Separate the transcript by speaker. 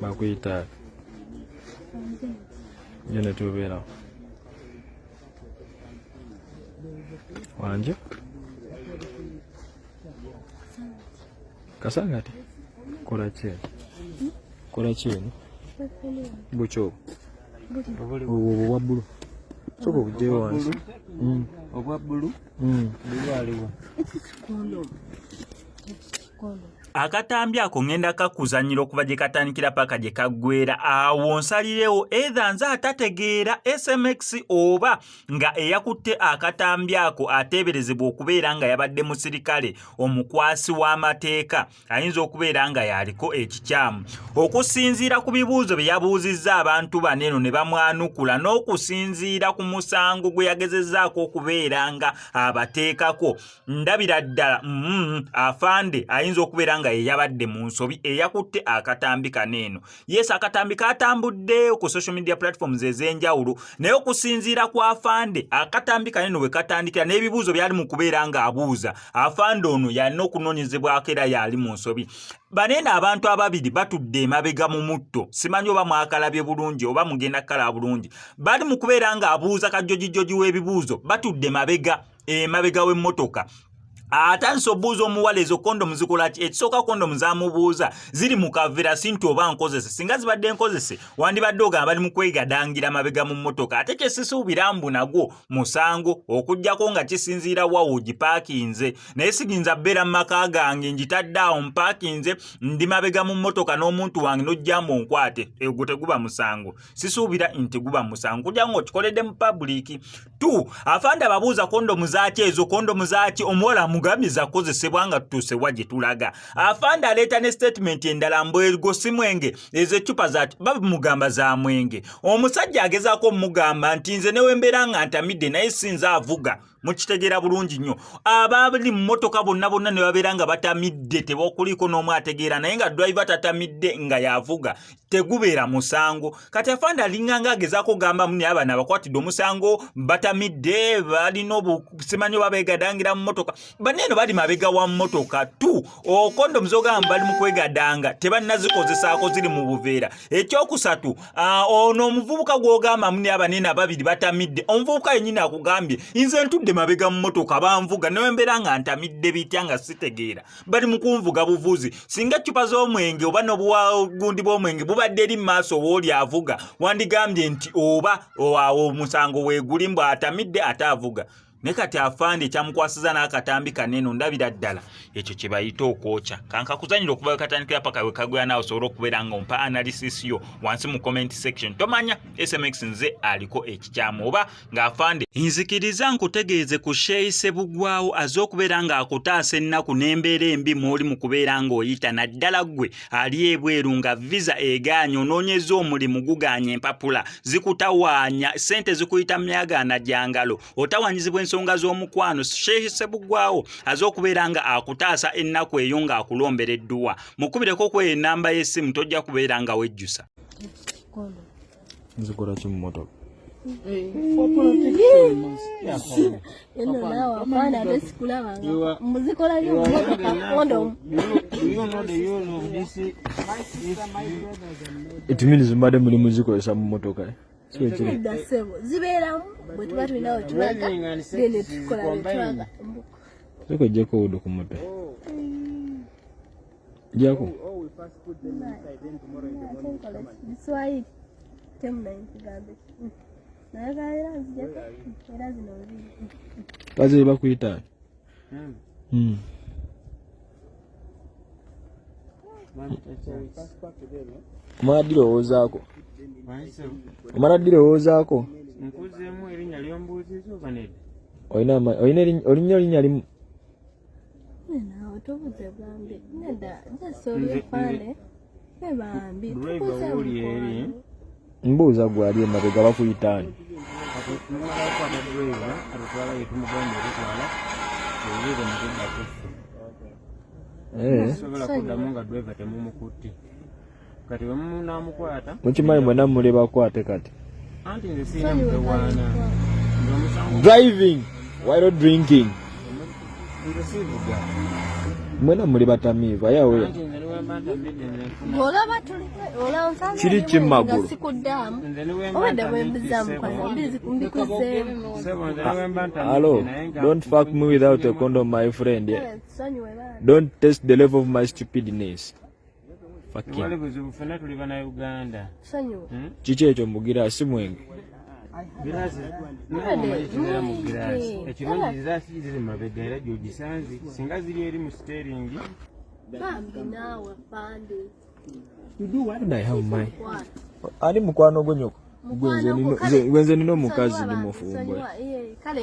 Speaker 1: Bakuyita yone tubeera wanje kasangati kola chino bucho obwa bulu soko buje wansi
Speaker 2: obwa bulu waliwo
Speaker 3: akatambi ako ngenda kakuzanyira okuva gye katandikira paka gye kaggwera awo nsalirewo either nze atategeera SMX oba nga eyakutte akatambi ako ateeberezebwa okubeera nga yabadde musirikale omukwasi w'amateeka ayinza okubeera nga yaliko ekikyamu okusinziira ku bibuuzo bye yabuuzizza abantu bano eno ne bamwanukula n'okusinziira ku musango gwe yagezezzaako okubeera nga abateekako ndabira ddala afande ayinza okubeera nga yabadde mu nsobi eyakutte akatambi kaneeno. Yes, akatambi katambudde ku social media platforms ez'enjawulo naye okusinziira ku afande akatambi kaneeno bwe katandikira n'ebibuuzo byali mu kubeera nga abuuza afande ono yalina okunoonyezebwako era yali mu nsobi. Banene abantu ababiri batudde emabega mu mutto simanyi oba mwakalabye bulungi oba mugenda kala bulungi bali mu kubeera nga abuuza kajjojijoji w'ebibuuzo batudde emabega w'emmotoka. Atandise obuuza omuwala ezo kondomu zikola ki? Ekisooka kondomu zamubuuza ziri mu kavera sinti oba nkozese singa zibadde nkozese wandibadde ogamba bali mu kwegadangira mabega mu mmotoka ate kyesisuubira mbu nagwo musango okuggyako nga kisinziira wawo gipaakinze naye siginza bbeera mu maka gange ngitadde awo mpaakinze ndi mabega mu mmotoka n'omuntu wange n'ojjambo nkwate egwo teguba musango sisuubira nti guba musango kujja nga okikoledde mu public tu afande ababuuza kondomu zaaki ezo kondomu zaaki omuwala mugambye zakozesebwa nga tutuuse gye tulaga afande aleeta ne statement endala mbwego si mwenge ezo eccupa zaati babimugamba za mwenge omusajja agezaako omugamba nti nze newe mbeera nga ntamidde naye sinza avuga mukitegeera bulungi nnyo abali mu mmotoka bonna ne babeera nga batamidde tebakuliko n'omu ategeera naye nga driver tatamidde nga yavuga tegubeera musango kati afande alinganga agezaako gamba muni abana abakwatidde omusango batamidde balina obusimanyi babeegadangira mu mmotoka baneno bali mabega wa mmotoka tu okondomu zogamba bali mu kwegadanga tebannazikozesaako ziri mu buveera. Ekyokusatu ono omuvubuka gw'ogamba muni abanene ababiri batamidde omuvubuka yennyini akugambye nze ntudde mabega mu mmotoka banvuga newe mbeera nga ntamidde bitya nga sitegeera bali mu kunvuga buvuzi singa eccupa z'omwenge oba n'obuwagundi bw'omwenge bubadde eri mu maaso w'oli avuga wandigambye nti oba omusango weeguli mbw atamidde ate avuga. Ne kati afande kyamukwasiza n'akatambi kaneeno ndabira ddala ekyo kye bayita okwokya kankakuzanyira okuva katandikira paka we kagwera nawe osobola okubeera nga ompa analysis yo wansi mu comment section tomanya SMX nze aliko ekikyamu oba ng'afande nzikiriza nkutegeeze ku sheeyise bugwawo az'okubeera nga akutaasa ennaku n'embeera embi mw'oli mu kubeera ng'oyita naddala ggwe ali ebweru nga visa egaanya onoonyeza omulimu gugaanya empapula zikutawaanya ssente zikuyita myagaana gyangalo otawanyizibwa ensonga z'omukwano sheeyise bugwawo az'okubeera nga akutaasa ennaku eyo ng'akulombera edduwa mukubireko kwe enamba y'essimu tojja kubeera nga wejjusa.
Speaker 1: Nzikola ki mu motoka? It means mbadde muli muzikozesa mu motoka
Speaker 4: zibeeramu bwe tuba tulina we tulaga ne tukola betulaga
Speaker 1: soko jjako wudo ku moto jjako
Speaker 4: Swahili temunayigambe naye gaera nzijako era zino nziri
Speaker 1: baze bakuyita omala dirowoozaako
Speaker 2: nkuzeemu erinnya lyombuuzizo banedde
Speaker 1: olina erinnya limu
Speaker 4: naawe tubuze bambi nedda nzesobyefane ebambi tubuze
Speaker 1: mbuuza gwali emabega bakuyitaani
Speaker 2: sobola kuddamu nga driver temumukutte kati wemunamukwata
Speaker 1: mukimanyi mwena muli bakwate kati
Speaker 2: anti nze siina mutewaana
Speaker 1: driving while not drinking
Speaker 2: nze siivuga
Speaker 1: Mwena muli batamiivu ayawe.
Speaker 4: Olaba tuli olaba
Speaker 1: Kiri kimagulu.
Speaker 4: Sikuddamu. Obadde bwembizzaamu kwanza mbikuzeemu.
Speaker 1: Hello, don't fuck me without a condom, my friend. Yeah. Don't test the level of my stupidness. Fuck you. Kiki ekyo mugira si mwenge.
Speaker 2: Ekirungi giraasi ziri mabega era gy'ogisanze singa ziri eri mu steeringi.
Speaker 4: Bambi naawe bandi.
Speaker 1: And I have my. Ani mukwano gwo nyoko. Gwenze nino mukazi ndi mufumbo.
Speaker 4: Kale